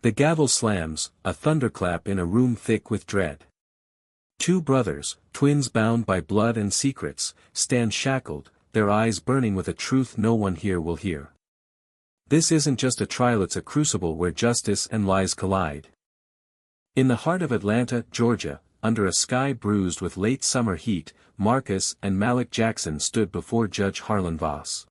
The gavel slams, a thunderclap in a room thick with dread. Two brothers, twins bound by blood and secrets, stand shackled, their eyes burning with a truth no one here will hear. This isn't just a trial, it's a crucible where justice and lies collide. In the heart of Atlanta, Georgia, under a sky bruised with late summer heat, Marcus and Malik Jackson stood before Judge Harlan Voss.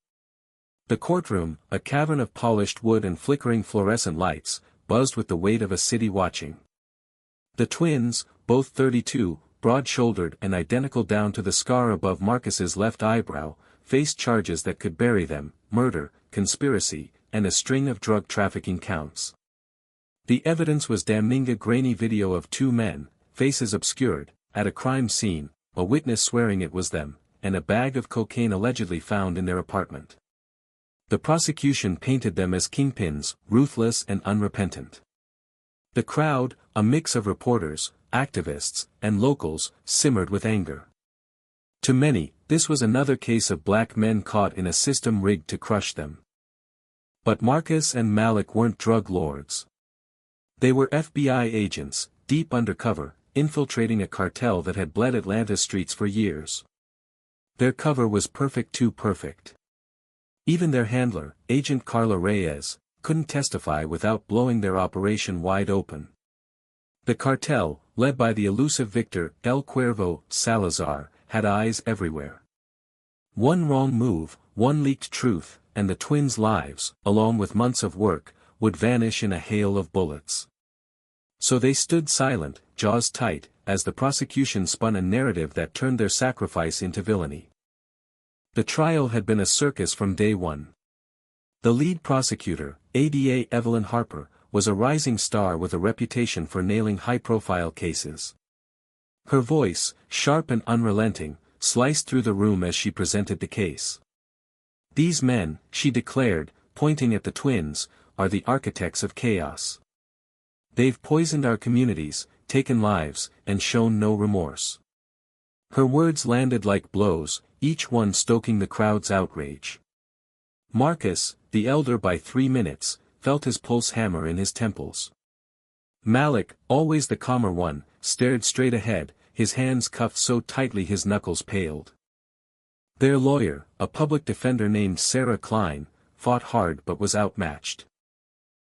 The courtroom, a cavern of polished wood and flickering fluorescent lights, buzzed with the weight of a city watching. The twins, both 32, broad-shouldered and identical down to the scar above Marcus's left eyebrow, faced charges that could bury them: murder, conspiracy, and a string of drug trafficking counts. The evidence was damning: a grainy video of two men, faces obscured, at a crime scene, a witness swearing it was them, and a bag of cocaine allegedly found in their apartment. The prosecution painted them as kingpins, ruthless and unrepentant. The crowd, a mix of reporters, activists, and locals, simmered with anger. To many, this was another case of black men caught in a system rigged to crush them. But Marcus and Malik weren't drug lords. They were FBI agents, deep undercover, infiltrating a cartel that had bled Atlanta's streets for years. Their cover was perfect, too perfect. Even their handler, Agent Carla Reyes, couldn't testify without blowing their operation wide open. The cartel, led by the elusive Victor El Cuervo Salazar, had eyes everywhere. One wrong move, one leaked truth, and the twins' lives, along with months of work, would vanish in a hail of bullets. So they stood silent, jaws tight, as the prosecution spun a narrative that turned their sacrifice into villainy. The trial had been a circus from day one. The lead prosecutor, ADA Evelyn Harper, was a rising star with a reputation for nailing high-profile cases. Her voice, sharp and unrelenting, sliced through the room as she presented the case. "These men," she declared, pointing at the twins, "are the architects of chaos. They've poisoned our communities, taken lives, and shown no remorse." Her words landed like blows, each one stoking the crowd's outrage. Marcus, the elder by 3 minutes, felt his pulse hammer in his temples. Malik, always the calmer one, stared straight ahead, his hands cuffed so tightly his knuckles paled. Their lawyer, a public defender named Sarah Klein, fought hard but was outmatched.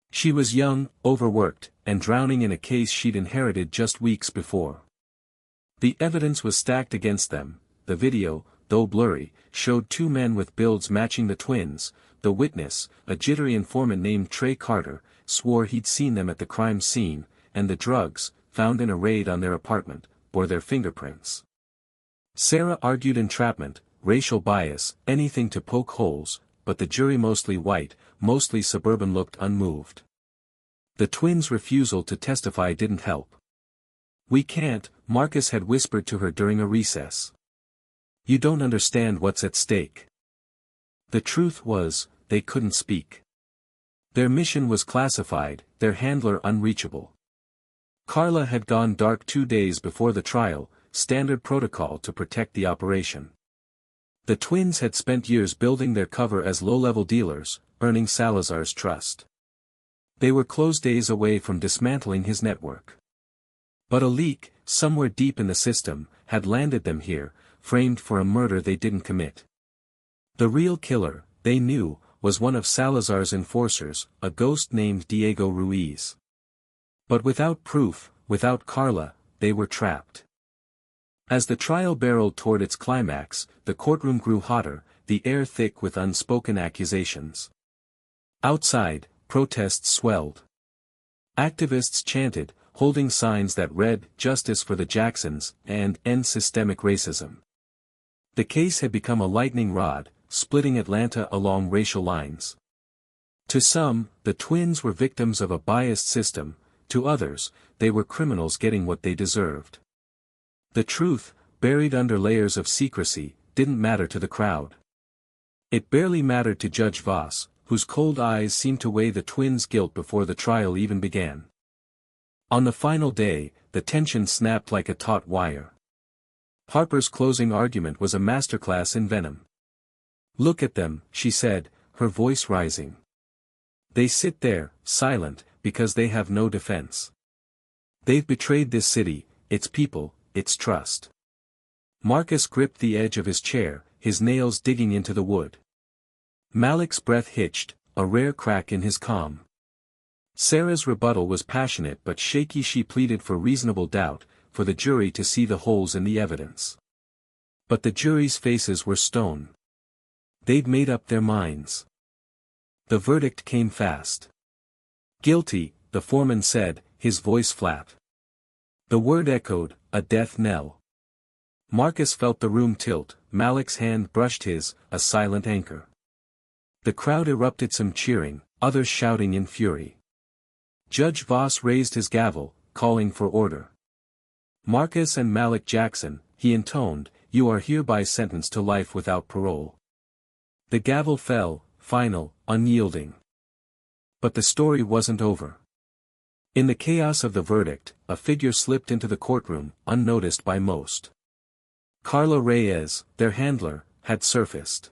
She was young, overworked, and drowning in a case she'd inherited just weeks before. The evidence was stacked against them. The video, though blurry, showed two men with builds matching the twins. The witness, a jittery informant named Trey Carter, swore he'd seen them at the crime scene, and the drugs, found in a raid on their apartment, bore their fingerprints. Sarah argued entrapment, racial bias, anything to poke holes, but the jury, mostly white, mostly suburban, looked unmoved. The twins' refusal to testify didn't help. "We can't," Marcus had whispered to her during a recess. "You don't understand what's at stake." The truth was, they couldn't speak. Their mission was classified, their handler unreachable. Carla had gone dark 2 days before the trial, standard protocol to protect the operation. The twins had spent years building their cover as low-level dealers, earning Salazar's trust. They were close days away from dismantling his network. But a leak, somewhere deep in the system, had landed them here, framed for a murder they didn't commit. The real killer, they knew, was one of Salazar's enforcers, a ghost named Diego Ruiz. But without proof, without Carla, they were trapped. As the trial barreled toward its climax, the courtroom grew hotter, the air thick with unspoken accusations. Outside, protests swelled. Activists chanted, holding signs that read, "Justice for the Jacksons," and "End Systemic Racism." The case had become a lightning rod, splitting Atlanta along racial lines. To some, the twins were victims of a biased system; to others, they were criminals getting what they deserved. The truth, buried under layers of secrecy, didn't matter to the crowd. It barely mattered to Judge Voss, whose cold eyes seemed to weigh the twins' guilt before the trial even began. On the final day, the tension snapped like a taut wire. Harper's closing argument was a masterclass in venom. "Look at them," she said, her voice rising. "They sit there, silent, because they have no defense. They've betrayed this city, its people, its trust. Marcus gripped the edge of his chair, his nails digging into the wood. Malik's breath hitched, a rare crack in his calm. Sarah's rebuttal was passionate but shaky. She pleaded for reasonable doubt, for the jury to see the holes in the evidence. But the jury's faces were stone. They'd made up their minds. The verdict came fast. "Guilty," the foreman said, his voice flat. The word echoed, a death knell. Marcus felt the room tilt, Malik's hand brushed his, a silent anchor. The crowd erupted, some cheering, others shouting in fury. Judge Voss raised his gavel, calling for order. "Marcus and Malik Jackson," he intoned, "you are hereby sentenced to life without parole." The gavel fell, final, unyielding. But the story wasn't over. In the chaos of the verdict, a figure slipped into the courtroom, unnoticed by most. Carla Reyes, their handler, had surfaced.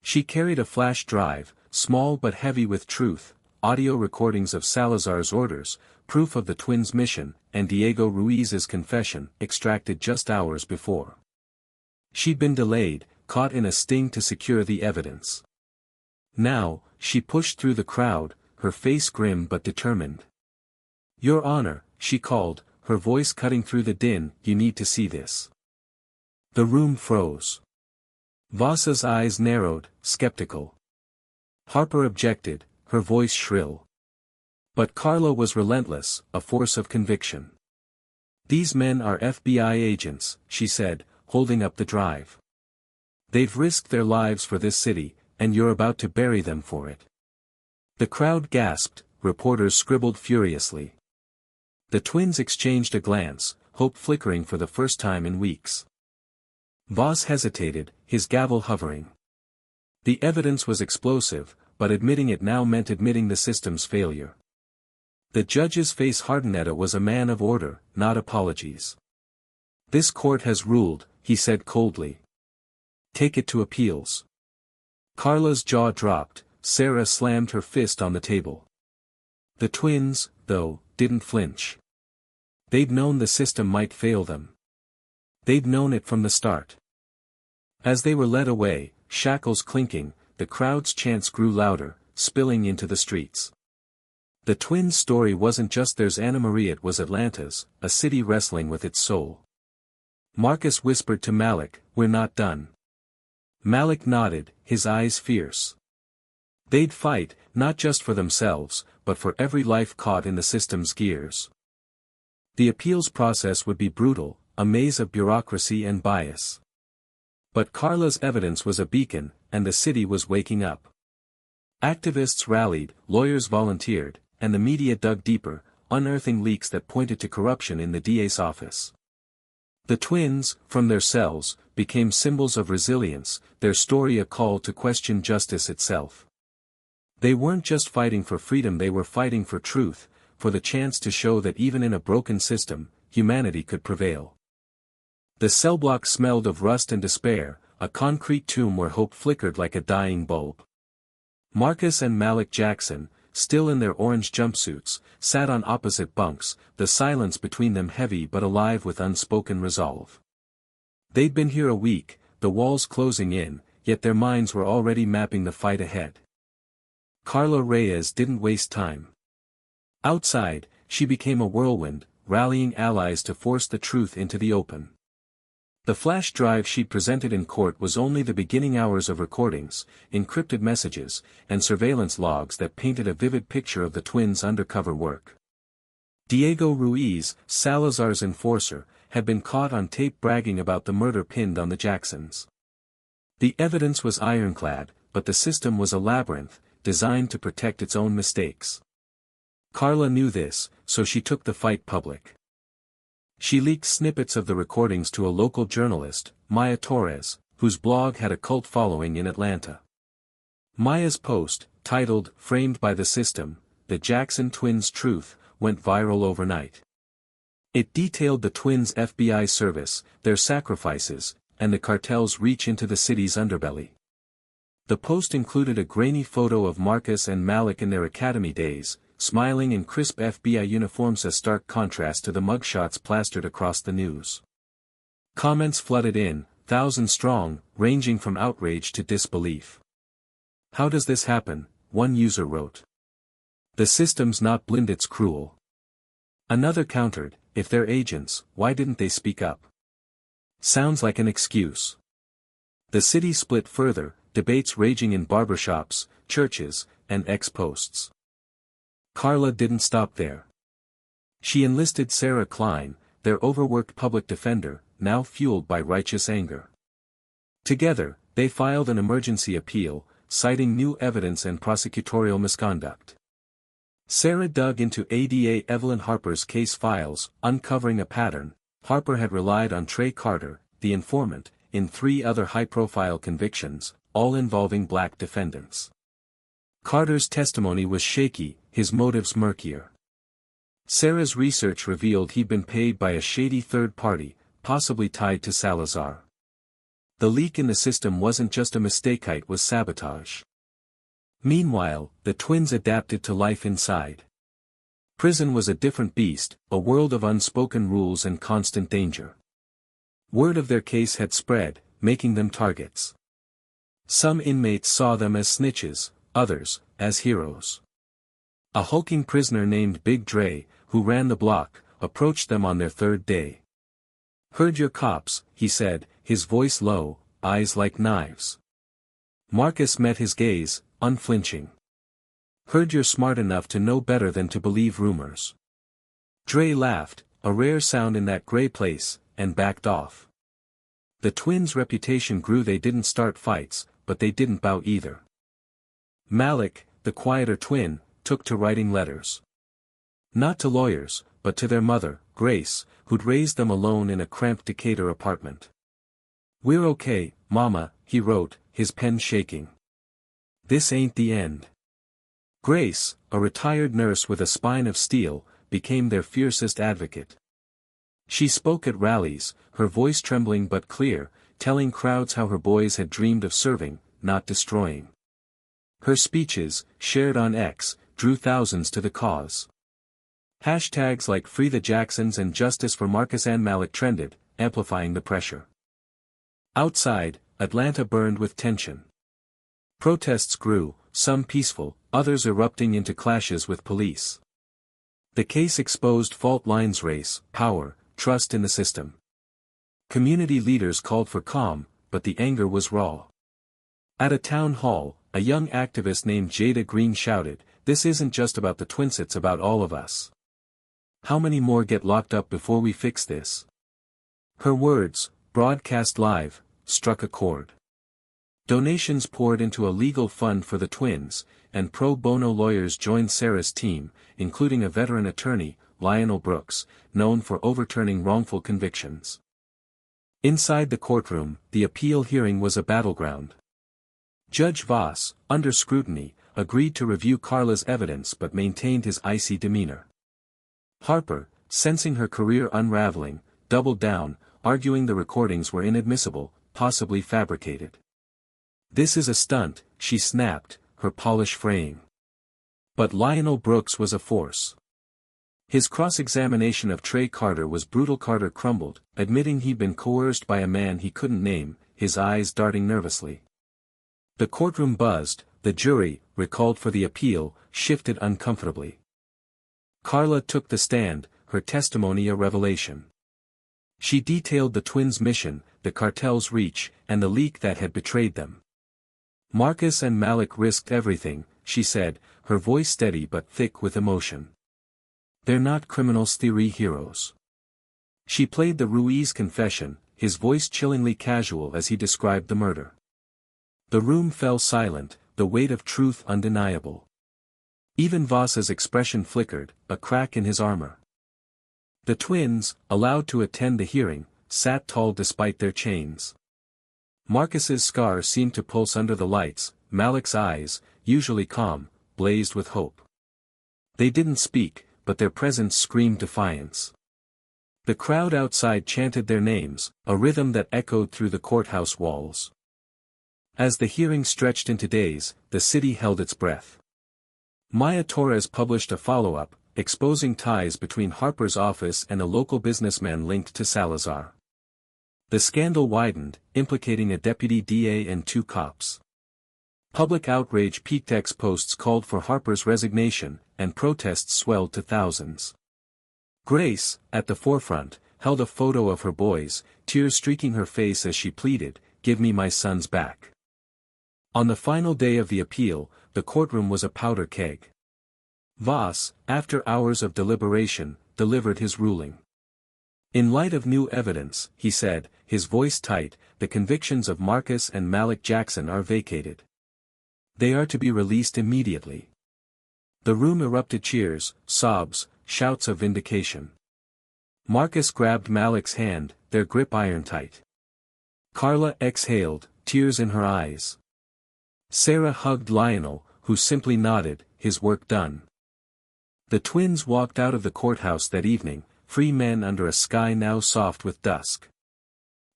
She carried a flash drive, small but heavy with truth, audio recordings of Salazar's orders, proof of the twins' mission, and Diego Ruiz's confession, extracted just hours before. She'd been delayed, caught in a sting to secure the evidence. Now, she pushed through the crowd, her face grim but determined. "Your Honor," she called, her voice cutting through the din, "you need to see this." The room froze. Voss's eyes narrowed, skeptical. Harper objected, her voice shrill. But Carla was relentless, a force of conviction. "These men are FBI agents," she said, holding up the drive. "They've risked their lives for this city, and you're about to bury them for it." The crowd gasped, reporters scribbled furiously. The twins exchanged a glance, hope flickering for the first time in weeks. Voss hesitated, his gavel hovering. The evidence was explosive, but admitting it now meant admitting the system's failure. The judge's face hardened. It was a man of order, not apologies. "This court has ruled," he said coldly. "Take it to appeals." Carla's jaw dropped, Sarah slammed her fist on the table. The twins, though, didn't flinch. They'd known the system might fail them. They'd known it from the start. As they were led away, shackles clinking, the crowd's chants grew louder, spilling into the streets. The twins' story wasn't just theirs. Anna Marie, it was Atlanta's, a city wrestling with its soul. Marcus whispered to Malik, "We're not done." Malik nodded, his eyes fierce. They'd fight, not just for themselves, but for every life caught in the system's gears. The appeals process would be brutal, a maze of bureaucracy and bias. But Carla's evidence was a beacon, and the city was waking up. Activists rallied, lawyers volunteered, and the media dug deeper, unearthing leaks that pointed to corruption in the DA's office. The twins, from their cells, became symbols of resilience, their story a call to question justice itself. They weren't just fighting for freedom, they were fighting for truth, for the chance to show that even in a broken system, humanity could prevail. The cell block smelled of rust and despair, a concrete tomb where hope flickered like a dying bulb. Marcus and Malik Jackson, still in their orange jumpsuits, sat on opposite bunks, the silence between them heavy but alive with unspoken resolve. They'd been here a week, the walls closing in, yet their minds were already mapping the fight ahead. Carla Reyes didn't waste time. Outside, she became a whirlwind, rallying allies to force the truth into the open. The flash drive she'd presented in court was only the beginning. Hours of recordings, encrypted messages, and surveillance logs that painted a vivid picture of the twins' undercover work. Diego Ruiz, Salazar's enforcer, had been caught on tape bragging about the murder pinned on the Jacksons. The evidence was ironclad, but the system was a labyrinth, designed to protect its own mistakes. Carla knew this, so she took the fight public. She leaked snippets of the recordings to a local journalist, Maya Torres, whose blog had a cult following in Atlanta. Maya's post, titled "Framed by the System, The Jackson Twins' Truth," went viral overnight. It detailed the twins' FBI service, their sacrifices, and the cartel's reach into the city's underbelly. The post included a grainy photo of Marcus and Malik in their academy days, smiling in crisp FBI uniforms, a stark contrast to the mugshots plastered across the news. Comments flooded in, thousands strong, ranging from outrage to disbelief. "How does this happen?" one user wrote. "The system's not blind, it's cruel." Another countered, "If they're agents, why didn't they speak up? Sounds like an excuse." The city split further, debates raging in barbershops, churches, and ex-posts. Carla didn't stop there. She enlisted Sarah Klein, their overworked public defender, now fueled by righteous anger. Together, they filed an emergency appeal, citing new evidence and prosecutorial misconduct. Sarah dug into ADA Evelyn Harper's case files, uncovering a pattern. Harper had relied on Trey Carter, the informant, in 3 other high-profile convictions, all involving black defendants. Carter's testimony was shaky, his motives murkier. Sarah's research revealed he'd been paid by a shady third party, possibly tied to Salazar. The leak in the system wasn't just a mistake, it was sabotage. Meanwhile, the twins adapted to life inside. Prison was a different beast, a world of unspoken rules and constant danger. Word of their case had spread, making them targets. Some inmates saw them as snitches, others, as heroes. A hulking prisoner named Big Dre, who ran the block, approached them on their 3rd day. "Heard your cops," he said, his voice low, eyes like knives. Marcus met his gaze, unflinching. "Heard you're smart enough to know better than to believe rumors." Dre laughed, a rare sound in that gray place, and backed off. The twins' reputation grew. They didn't start fights, but they didn't bow either. Malik, the quieter twin, took to writing letters. Not to lawyers, but to their mother, Grace, who'd raised them alone in a cramped Decatur apartment. "We're okay, Mama," he wrote, his pen shaking. "This ain't the end." Grace, a retired nurse with a spine of steel, became their fiercest advocate. She spoke at rallies, her voice trembling but clear, telling crowds how her boys had dreamed of serving, not destroying. Her speeches, shared on X, drew thousands to the cause. Hashtags like "Free the Jacksons" and "Justice for Marcus and Malik" trended, amplifying the pressure. Outside, Atlanta burned with tension. Protests grew, some peaceful, others erupting into clashes with police. The case exposed fault lines: race, power, trust in the system. Community leaders called for calm, but the anger was raw. At a town hall, a young activist named Jada Green shouted, "This isn't just about the twins, it's about all of us. How many more get locked up before we fix this?" Her words, broadcast live, struck a chord. Donations poured into a legal fund for the twins, and pro bono lawyers joined Sarah's team, including a veteran attorney, Lionel Brooks, known for overturning wrongful convictions. Inside the courtroom, the appeal hearing was a battleground. Judge Voss, under scrutiny, agreed to review Carla's evidence but maintained his icy demeanor. Harper, sensing her career unraveling, doubled down, arguing the recordings were inadmissible, possibly fabricated. "This is a stunt," she snapped, her polish fraying. But Lionel Brooks was a force. His cross-examination of Trey Carter was brutal. Carter crumbled, admitting he'd been coerced by a man he couldn't name, his eyes darting nervously. The courtroom buzzed, the jury, recalled for the appeal, shifted uncomfortably. Carla took the stand, her testimony a revelation. She detailed the twins' mission, the cartel's reach, and the leak that had betrayed them. "Marcus and Malik risked everything," she said, her voice steady but thick with emotion. "They're not criminals theory heroes." She played the Ruiz confession, his voice chillingly casual as he described the murder. The room fell silent, the weight of truth undeniable. Even Voss's expression flickered, a crack in his armor. The twins, allowed to attend the hearing, sat tall despite their chains. Marcus's scar seemed to pulse under the lights, Malik's eyes, usually calm, blazed with hope. They didn't speak, but their presence screamed defiance. The crowd outside chanted their names, a rhythm that echoed through the courthouse walls. As the hearing stretched into days, the city held its breath. Maya Torres published a follow-up, exposing ties between Harper's office and a local businessman linked to Salazar. The scandal widened, implicating a deputy DA and 2 cops. Public outrage peaked. Posts called for Harper's resignation, and protests swelled to thousands. Grace, at the forefront, held a photo of her boys, tears streaking her face as she pleaded, "Give me my sons back." On the final day of the appeal, the courtroom was a powder keg. Voss, after hours of deliberation, delivered his ruling. In light of new evidence, he said, his voice tight, the convictions of Marcus and Malik Jackson are vacated. They are to be released immediately. The room erupted cheers, sobs, shouts of vindication. Marcus grabbed Malik's hand, their grip iron-tight. Carla exhaled, tears in her eyes. Sarah hugged Lionel, who simply nodded, his work done. The twins walked out of the courthouse that evening, free men under a sky now soft with dusk.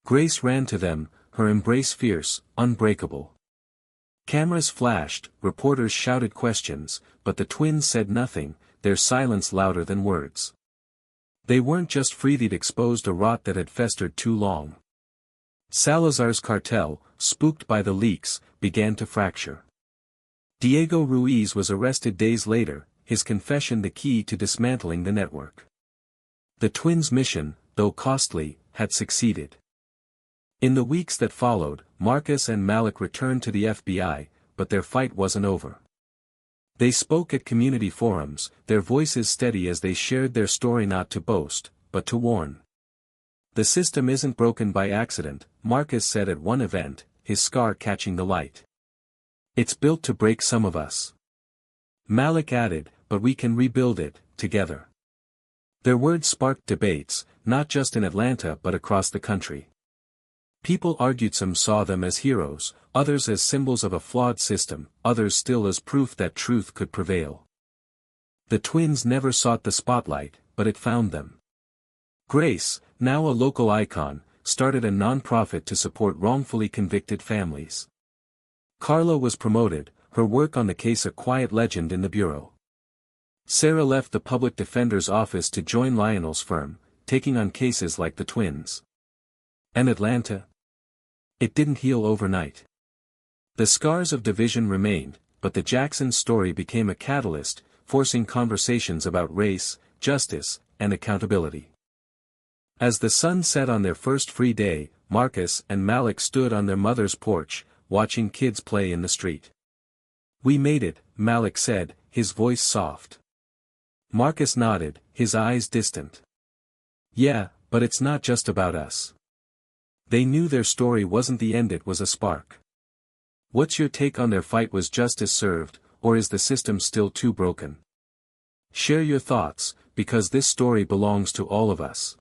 Grace ran to them, her embrace fierce, unbreakable. Cameras flashed, reporters shouted questions, but the twins said nothing, their silence louder than words. They weren't just free, they'd exposed a rot that had festered too long. Salazar's cartel, spooked by the leaks, began to fracture. Diego Ruiz was arrested days later, his confession the key to dismantling the network. The twins' mission, though costly, had succeeded. In the weeks that followed, Marcus and Malik returned to the FBI, but their fight wasn't over. They spoke at community forums, their voices steady as they shared their story, not to boast, but to warn. "The system isn't broken by accident," Marcus said at one event, his scar catching the light. "It's built to break some of us." Malik added, "But we can rebuild it, together." Their words sparked debates, not just in Atlanta but across the country. People argued, some saw them as heroes, others as symbols of a flawed system, others still as proof that truth could prevail. The twins never sought the spotlight, but it found them. Grace, now a local icon, started a non-profit to support wrongfully convicted families. Carla was promoted, her work on the case a quiet legend in the bureau. Sarah left the public defender's office to join Lionel's firm, taking on cases like the twins. And Atlanta? It didn't heal overnight. The scars of division remained, but the Jackson story became a catalyst, forcing conversations about race, justice, and accountability. As the sun set on their first free day, Marcus and Malik stood on their mother's porch, watching kids play in the street. "We made it," Malik said, his voice soft. Marcus nodded, his eyes distant. "Yeah, but it's not just about us." They knew their story wasn't the end, it was a spark. What's your take on their fight? Was justice served, or is the system still too broken? Share your thoughts, because this story belongs to all of us.